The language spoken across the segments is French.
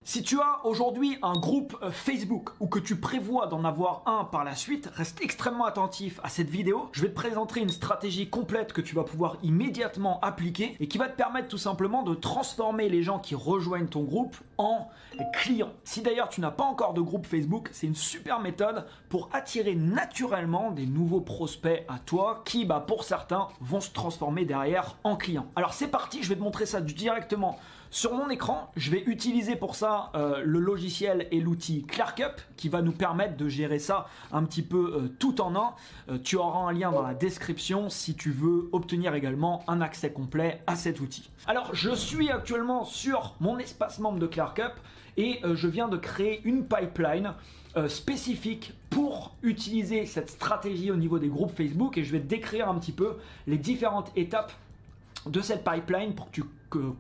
Si tu as aujourd'hui un groupe Facebook ou que tu prévois d'en avoir un par la suite, reste extrêmement attentif à cette vidéo. Je vais te présenter une stratégie complète que tu vas pouvoir immédiatement appliquer et qui va te permettre tout simplement de transformer les gens qui rejoignent ton groupe en clients. Si d'ailleurs tu n'as pas encore de groupe Facebook, c'est une super méthode pour attirer naturellement des nouveaux prospects à toi qui, pour certains, vont se transformer derrière en clients. Alors c'est parti, je vais te montrer ça directement sur mon écran. Je vais utiliser pour ça le logiciel et l'outil ClarkUp qui va nous permettre de gérer ça un petit peu tout en un. Tu auras un lien dans la description si tu veux obtenir également un accès complet à cet outil. Alors je suis actuellement sur mon espace membre de ClarkUp et je viens de créer une pipeline spécifique pour utiliser cette stratégie au niveau des groupes Facebook et je vais te décrire un petit peu les différentes étapes de cette pipeline pour que tu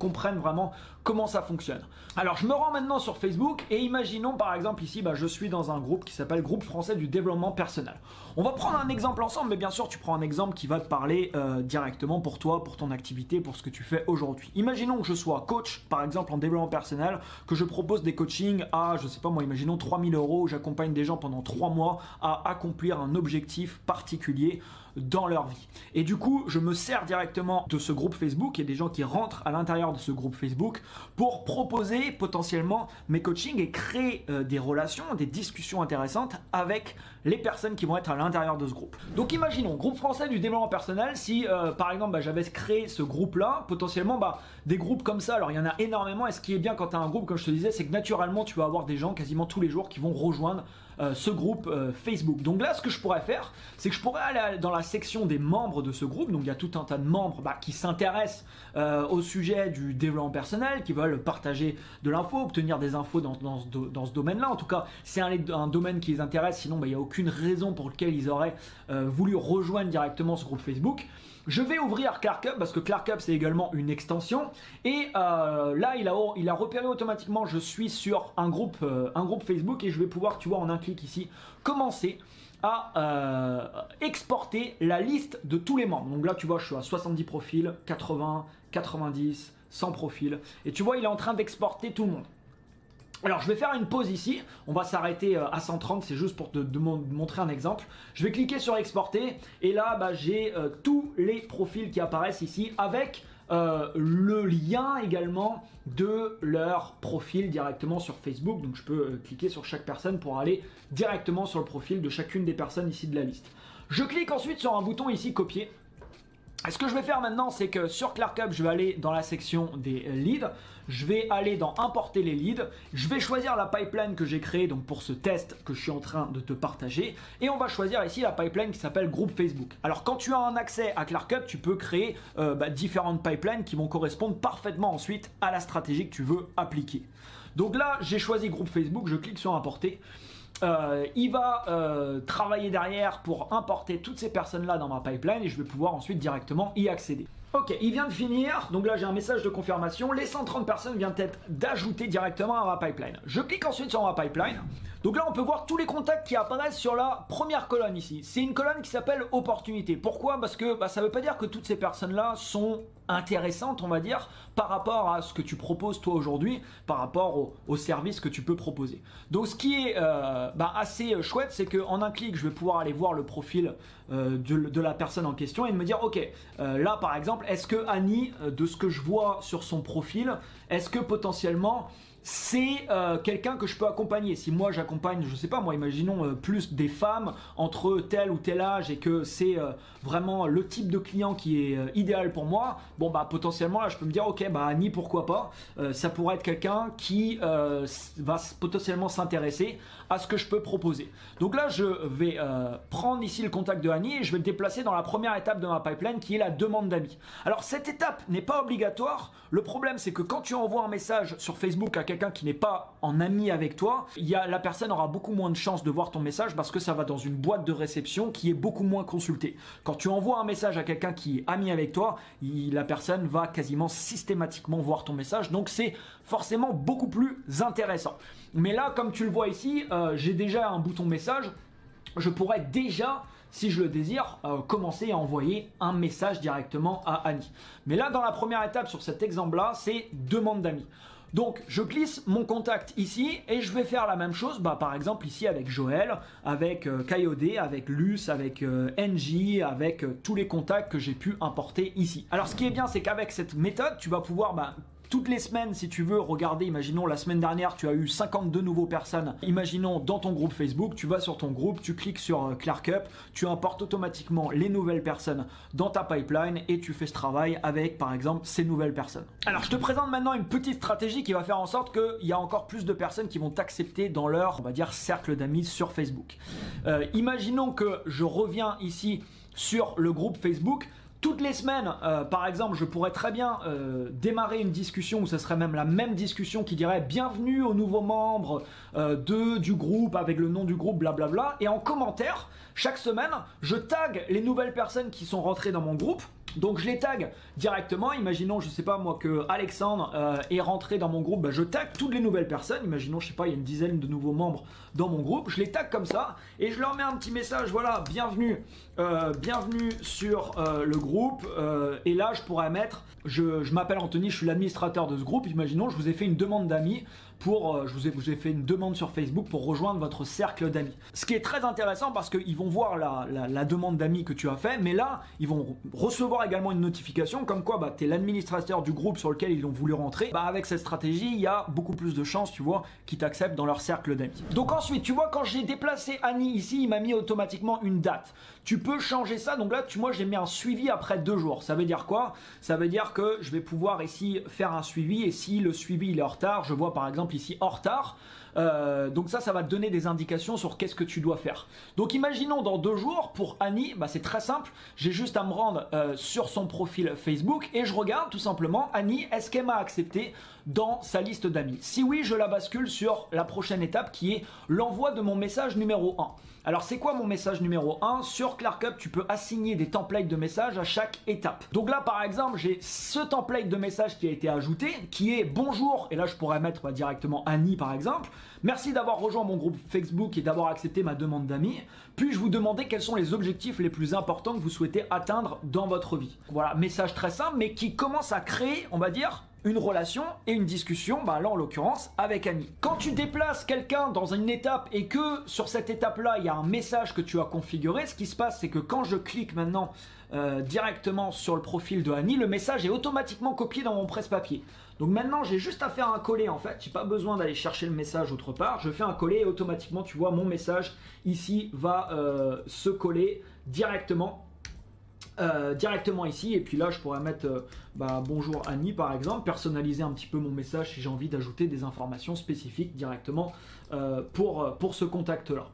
comprennes vraiment comment ça fonctionne. Alors je me rends maintenant sur Facebook et imaginons par exemple ici je suis dans un groupe qui s'appelle Groupe Français du Développement Personnel. On va prendre un exemple ensemble, mais bien sûr tu prends un exemple qui va te parler directement pour toi, pour ton activité, pour ce que tu fais aujourd'hui. Imaginons que je sois coach par exemple en développement personnel, que je propose des coachings à, je sais pas moi, imaginons 3000 €, j'accompagne des gens pendant 3 mois à accomplir un objectif particulier dans leur vie. Et du coup je me sers directement de ce groupe Facebook et des gens qui rentrent à l'intérieur de ce groupe Facebook pour proposer potentiellement mes coachings et créer des relations, des discussions intéressantes avec les personnes qui vont être à l'intérieur de ce groupe. Donc imaginons, Groupe Français du Développement Personnel, si par exemple j'avais créé ce groupe-là, potentiellement des groupes comme ça, alors il y en a énormément et ce qui est bien quand tu as un groupe, comme je te disais, c'est que naturellement tu vas avoir des gens quasiment tous les jours qui vont rejoindre ce groupe Facebook. Donc là ce que je pourrais faire, c'est que je pourrais aller dans la section des membres de ce groupe, donc il y a tout un tas de membres qui s'intéressent au sujet du développement personnel, qui veulent partager de l'info, obtenir des infos dans ce domaine-là. En tout cas, c'est un domaine qui les intéresse, sinon il n'y a aucune raison pour laquelle ils auraient voulu rejoindre directement ce groupe Facebook. Je vais ouvrir ClarkUp parce que ClarkUp c'est également une extension et là il a repéré automatiquement je suis sur un groupe Facebook et je vais pouvoir, tu vois, en un clic ici, commencer à exporter la liste de tous les membres. Donc là tu vois je suis à 70 profils, 80, 90, 100 profils et tu vois il est en train d'exporter tout le monde. Alors je vais faire une pause ici, on va s'arrêter à 130, c'est juste pour te montrer un exemple. Je vais cliquer sur exporter et là j'ai tous les profils qui apparaissent ici avec le lien également de leur profil directement sur Facebook. Donc je peux cliquer sur chaque personne pour aller directement sur le profil de chacune des personnes ici de la liste. Je clique ensuite sur un bouton ici copier. Et ce que je vais faire maintenant, c'est que sur ClarkUp, je vais aller dans la section des leads, je vais aller dans importer les leads, je vais choisir la pipeline que j'ai créée donc pour ce test que je suis en train de te partager et on va choisir ici la pipeline qui s'appelle groupe Facebook. Alors quand tu as un accès à ClarkUp, tu peux créer différentes pipelines qui vont correspondre parfaitement ensuite à la stratégie que tu veux appliquer. Donc là, j'ai choisi groupe Facebook, je clique sur importer. Il va travailler derrière pour importer toutes ces personnes-là dans ma pipeline et je vais pouvoir ensuite directement y accéder. Ok, il vient de finir, donc là j'ai un message de confirmation, les 130 personnes viennent d'ajouter directement à ma pipeline. Je clique ensuite sur ma pipeline, donc là on peut voir tous les contacts qui apparaissent sur la première colonne ici. C'est une colonne qui s'appelle opportunité. Pourquoi? Parce que ça ne veut pas dire que toutes ces personnes-là sont intéressantes, on va dire, par rapport à ce que tu proposes toi aujourd'hui, par rapport au service que tu peux proposer. Donc ce qui est assez chouette, c'est qu'en un clic, je vais pouvoir aller voir le profil de la personne en question et me dire, ok, là par exemple, est-ce que Annie, de ce que je vois sur son profil, est-ce que potentiellement c'est quelqu'un que je peux accompagner? Si moi j'accompagne, je sais pas moi, imaginons plus des femmes entre tel ou tel âge et que c'est vraiment le type de client qui est idéal pour moi, potentiellement là je peux me dire ok Annie pourquoi pas, ça pourrait être quelqu'un qui va potentiellement s'intéresser à ce que je peux proposer. Donc là je vais prendre ici le contact de Annie et je vais le déplacer dans la première étape de ma pipeline qui est la demande d'amis. Alors cette étape n'est pas obligatoire, le problème c'est que quand tu envoies un message sur Facebook à quelqu'un qui n'est pas en ami avec toi, la personne aura beaucoup moins de chances de voir ton message parce que ça va dans une boîte de réception qui est beaucoup moins consultée. Quand tu envoies un message à quelqu'un qui est ami avec toi, la personne va quasiment systématiquement voir ton message, donc c'est forcément beaucoup plus intéressant. Mais là, comme tu le vois ici, j'ai déjà un bouton message, je pourrais déjà, si je le désire, commencer à envoyer un message directement à Annie. Mais là, dans la première étape sur cet exemple-là, c'est demande d'amis. Donc je glisse mon contact ici et je vais faire la même chose, par exemple ici avec Joël, avec Coyote, avec Luce, avec NJ, avec tous les contacts que j'ai pu importer ici. Alors ce qui est bien, c'est qu'avec cette méthode, tu vas pouvoir toutes les semaines, si tu veux, regarder, imaginons la semaine dernière, tu as eu 52 nouveaux personnes, imaginons dans ton groupe Facebook, tu vas sur ton groupe, tu cliques sur ClarkUp, tu importes automatiquement les nouvelles personnes dans ta pipeline et tu fais ce travail avec, par exemple, ces nouvelles personnes. Alors, je te présente maintenant une petite stratégie qui va faire en sorte qu'il y a encore plus de personnes qui vont t'accepter dans leur, on va dire, cercle d'amis sur Facebook. Imaginons que je reviens ici sur le groupe Facebook. Toutes les semaines, par exemple, je pourrais très bien démarrer une discussion où ce serait même la même discussion qui dirait « Bienvenue aux nouveaux membres du groupe » avec le nom du groupe, blablabla. Et en commentaire, chaque semaine, je tag les nouvelles personnes qui sont rentrées dans mon groupe. Donc je les tag directement, imaginons, je sais pas moi, que Alexandre est rentré dans mon groupe, je tag toutes les nouvelles personnes, imaginons, je sais pas, il y a une dizaine de nouveaux membres dans mon groupe, je les tag comme ça, et je leur mets un petit message, voilà, bienvenue sur le groupe, et là je pourrais mettre, je m'appelle Anthony, je suis l'administrateur de ce groupe, imaginons, je vous ai fait une demande d'amis, je vous ai fait une demande sur Facebook pour rejoindre votre cercle d'amis. Ce qui est très intéressant parce qu'ils vont voir la demande d'amis que tu as fait, mais là, ils vont recevoir également une notification comme quoi tu es l'administrateur du groupe sur lequel ils ont voulu rentrer. Avec cette stratégie, il y a beaucoup plus de chances, tu vois, qu'ils t'acceptent dans leur cercle d'amis. Donc ensuite, tu vois, quand j'ai déplacé Annie ici, il m'a mis automatiquement une date. Tu peux changer ça, donc là, moi, j'ai mis un suivi après 2 jours. Ça veut dire quoi? Ça veut dire que je vais pouvoir ici faire un suivi, et si le suivi il est en retard, je vois par exemple ici en retard, donc ça va te donner des indications sur qu'est-ce que tu dois faire. Donc imaginons dans 2 jours pour Annie, c'est très simple, j'ai juste à me rendre sur son profil Facebook et je regarde tout simplement Annie, est-ce qu'elle m'a accepté dans sa liste d'amis? Si oui, je la bascule sur la prochaine étape qui est l'envoi de mon message numéro 1. Alors c'est quoi mon message numéro 1? Sur ClarkUp, tu peux assigner des templates de messages à chaque étape. Donc là par exemple, j'ai ce template de message qui a été ajouté, qui est bonjour, et là je pourrais mettre directement Annie par exemple. Merci d'avoir rejoint mon groupe Facebook et d'avoir accepté ma demande d'amis. Puis-je vous demander quels sont les objectifs les plus importants que vous souhaitez atteindre dans votre vie? Voilà, message très simple, mais qui commence à créer, on va dire, une relation et une discussion, là en l'occurrence avec Annie. Quand tu déplaces quelqu'un dans une étape et que sur cette étape-là, il y a un message que tu as configuré, ce qui se passe, c'est que quand je clique maintenant directement sur le profil de Annie, le message est automatiquement copié dans mon presse-papier. Donc maintenant, j'ai juste à faire un coller en fait. J'ai pas besoin d'aller chercher le message autre part. Je fais un coller et automatiquement, tu vois, mon message ici va se coller directement ici, et puis là je pourrais mettre bonjour Annie par exemple, personnaliser un petit peu mon message si j'ai envie d'ajouter des informations spécifiques directement pour ce contact là.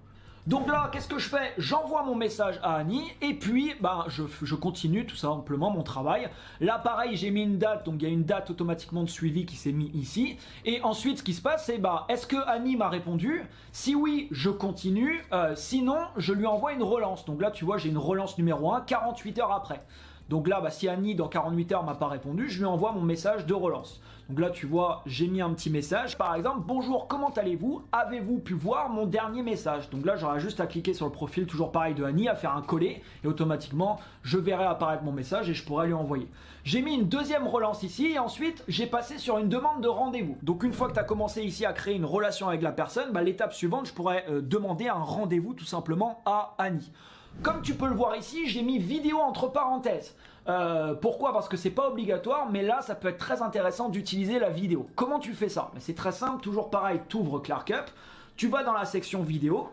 Donc là, qu'est-ce que je fais? J'envoie mon message à Annie et puis je continue tout simplement mon travail. Là pareil, j'ai mis une date, donc il y a une date automatiquement de suivi qui s'est mise ici. Et ensuite, ce qui se passe, c'est est-ce que Annie m'a répondu? Si oui, je continue. Sinon, je lui envoie une relance. Donc là, tu vois, j'ai une relance numéro 1 48 heures après. Donc là, si Annie, dans 48 heures, m'a pas répondu, je lui envoie mon message de relance. Donc là, tu vois, j'ai mis un petit message. Par exemple, bonjour, comment allez-vous? Avez-vous pu voir mon dernier message? Donc là, j'aurai juste à cliquer sur le profil, toujours pareil, de Annie, à faire un coller. Et automatiquement, je verrai apparaître mon message et je pourrai lui envoyer. J'ai mis une deuxième relance ici et ensuite, j'ai passé sur une demande de rendez-vous. Donc une fois que tu as commencé ici à créer une relation avec la personne, l'étape suivante, je pourrais demander un rendez-vous tout simplement à Annie. Comme tu peux le voir ici, j'ai mis vidéo entre parenthèses. Pourquoi? Parce que c'est pas obligatoire, mais là ça peut être très intéressant d'utiliser la vidéo. Comment tu fais ça? C'est très simple, toujours pareil, tu ouvres ClarkUp, tu vas dans la section vidéo.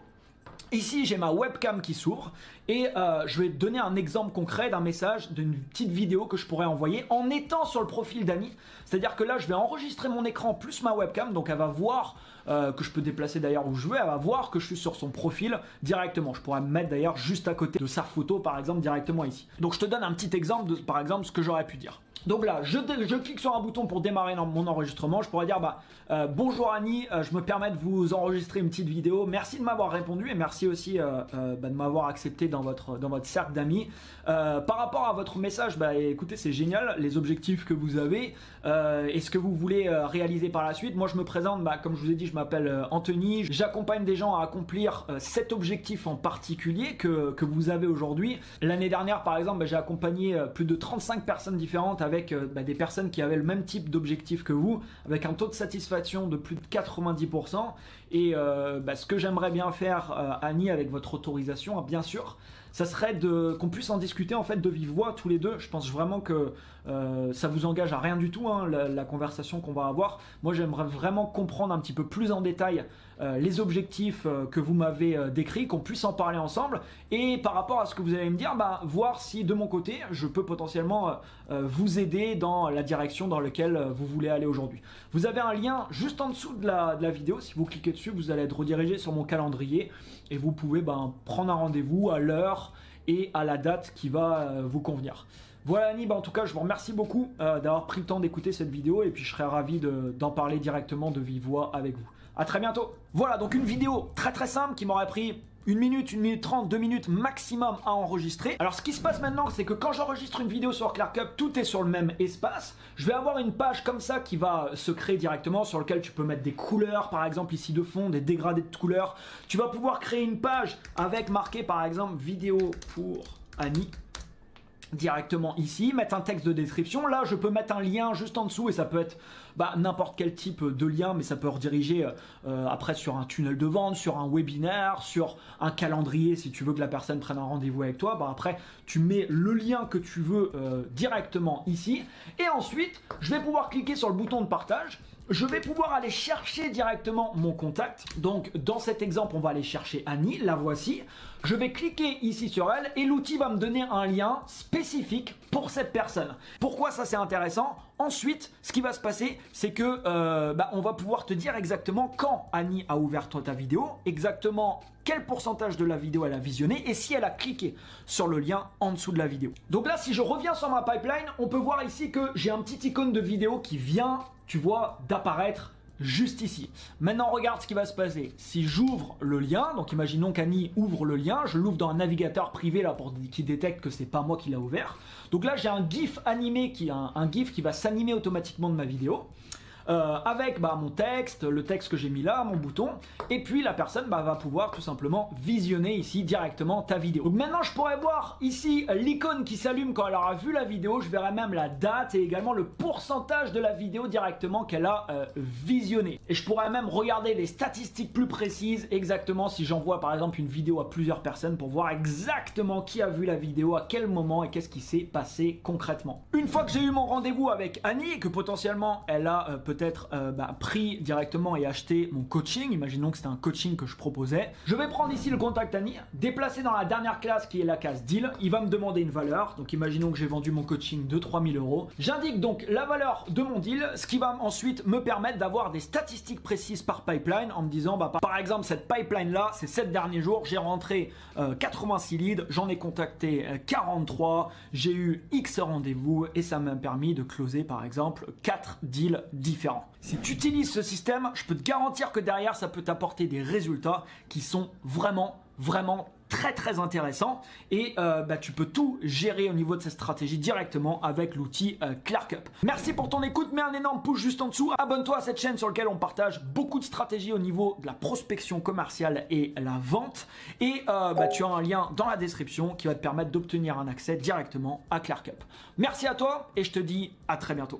Ici, j'ai ma webcam qui s'ouvre et je vais te donner un exemple concret d'un message, d'une petite vidéo que je pourrais envoyer en étant sur le profil d'Annie. C'est-à-dire que là, je vais enregistrer mon écran plus ma webcam, donc elle va voir que je peux déplacer d'ailleurs où je veux, elle va voir que je suis sur son profil directement. Je pourrais me mettre d'ailleurs juste à côté de sa photo, par exemple, directement ici. Donc je te donne un petit exemple de, par exemple, ce que j'aurais pu dire. Donc là, je clique sur un bouton pour démarrer mon enregistrement. Je pourrais dire bonjour Annie, je me permets de vous enregistrer une petite vidéo. Merci de m'avoir répondu et merci aussi de m'avoir accepté dans votre cercle d'amis. Par rapport à votre message, écoutez, c'est génial, les objectifs que vous avez et ce que vous voulez réaliser par la suite. Moi, je me présente, comme je vous ai dit, je m'appelle Anthony. J'accompagne des gens à accomplir cet objectif en particulier que vous avez aujourd'hui. L'année dernière, par exemple, j'ai accompagné plus de 35 personnes différentes avec avec des personnes qui avaient le même type d'objectif que vous, avec un taux de satisfaction de plus de 90%. Et ce que j'aimerais bien faire, Annie, avec votre autorisation, bien sûr, ça serait qu'on puisse en discuter en fait de vive voix tous les deux. Je pense vraiment que ça vous engage à rien du tout, hein, la conversation qu'on va avoir. Moi, j'aimerais vraiment comprendre un petit peu plus en détail les objectifs que vous m'avez décrits, qu'on puisse en parler ensemble. Et par rapport à ce que vous allez me dire, voir si de mon côté, je peux potentiellement vous aider dans la direction dans laquelle vous voulez aller aujourd'hui. Vous avez un lien juste en dessous de la vidéo. Si vous cliquez dessus, vous allez être redirigé sur mon calendrier et vous pouvez prendre un rendez-vous à l'heure et à la date qui va vous convenir. Voilà Annie, en tout cas je vous remercie beaucoup d'avoir pris le temps d'écouter cette vidéo et puis je serais ravi d'en parler directement de vive voix avec vous. À très bientôt. Voilà, donc une vidéo très simple qui m'aurait pris 1 minute, 1 minute 30, 2 minutes maximum à enregistrer. Alors ce qui se passe maintenant, c'est que quand j'enregistre une vidéo sur ClarkUp, tout est sur le même espace. Je vais avoir une page comme ça qui va se créer directement, sur laquelle tu peux mettre des couleurs, par exemple ici de fond, des dégradés de couleurs. Tu vas pouvoir créer une page avec marqué par exemple vidéo pour Annie directement ici, mettre un texte de description. Là, je peux mettre un lien juste en dessous et ça peut être n'importe quel type de lien, mais ça peut rediriger après sur un tunnel de vente, sur un webinaire, sur un calendrier si tu veux que la personne prenne un rendez-vous avec toi. Après, tu mets le lien que tu veux directement ici et ensuite, je vais pouvoir cliquer sur le bouton de partage. Je vais pouvoir aller chercher directement mon contact. Donc, dans cet exemple, on va aller chercher Annie. La voici. Je vais cliquer ici sur elle et l'outil va me donner un lien spécifique pour cette personne. Pourquoi ça c'est intéressant? Ensuite, ce qui va se passer, c'est que on va pouvoir te dire exactement quand Annie a ouvert ta vidéo, exactement quel pourcentage de la vidéo elle a visionné et si elle a cliqué sur le lien en dessous de la vidéo. Donc là, si je reviens sur ma pipeline, on peut voir ici que j'ai un petit icône de vidéo qui vient, tu vois, d'apparaître juste ici. Maintenant, regarde ce qui va se passer. Si j'ouvre le lien, donc imaginons qu'Annie ouvre le lien, je l'ouvre dans un navigateur privé là qui détecte que c'est pas moi qui l'a ouvert. Donc là, j'ai un GIF animé un GIF qui va s'animer automatiquement de ma vidéo. Avec mon texte, le texte que j'ai mis là, mon bouton, et puis la personne va pouvoir tout simplement visionner ici directement ta vidéo. Donc maintenant je pourrais voir ici l'icône qui s'allume quand elle aura vu la vidéo, je verrai même la date et également le pourcentage de la vidéo directement qu'elle a visionné. Et je pourrais même regarder les statistiques plus précises, exactement si j'envoie par exemple une vidéo à plusieurs personnes pour voir exactement qui a vu la vidéo, à quel moment et qu'est-ce qui s'est passé concrètement. Une fois que j'ai eu mon rendez-vous avec Annie et que potentiellement elle a peut-être pris directement et acheté mon coaching, imaginons que c'était un coaching que je proposais, je vais prendre ici le contact Annie, déplacer dans la dernière classe qui est la case deal, il va me demander une valeur, donc imaginons que j'ai vendu mon coaching de 3000 €, j'indique donc la valeur de mon deal, ce qui va ensuite me permettre d'avoir des statistiques précises par pipeline en me disant par exemple cette pipeline là, ces 7 derniers jours, j'ai rentré 86 leads, j'en ai contacté 43, j'ai eu X rendez-vous et ça m'a permis de closer par exemple 4 deals différents. Si tu utilises ce système, je peux te garantir que derrière, ça peut t'apporter des résultats qui sont vraiment très intéressants et tu peux tout gérer au niveau de cette stratégie directement avec l'outil ClarkUp. Merci pour ton écoute, mets un énorme pouce juste en dessous, abonne-toi à cette chaîne sur laquelle on partage beaucoup de stratégies au niveau de la prospection commerciale et la vente et tu as un lien dans la description qui va te permettre d'obtenir un accès directement à ClarkUp. Merci à toi et je te dis à très bientôt.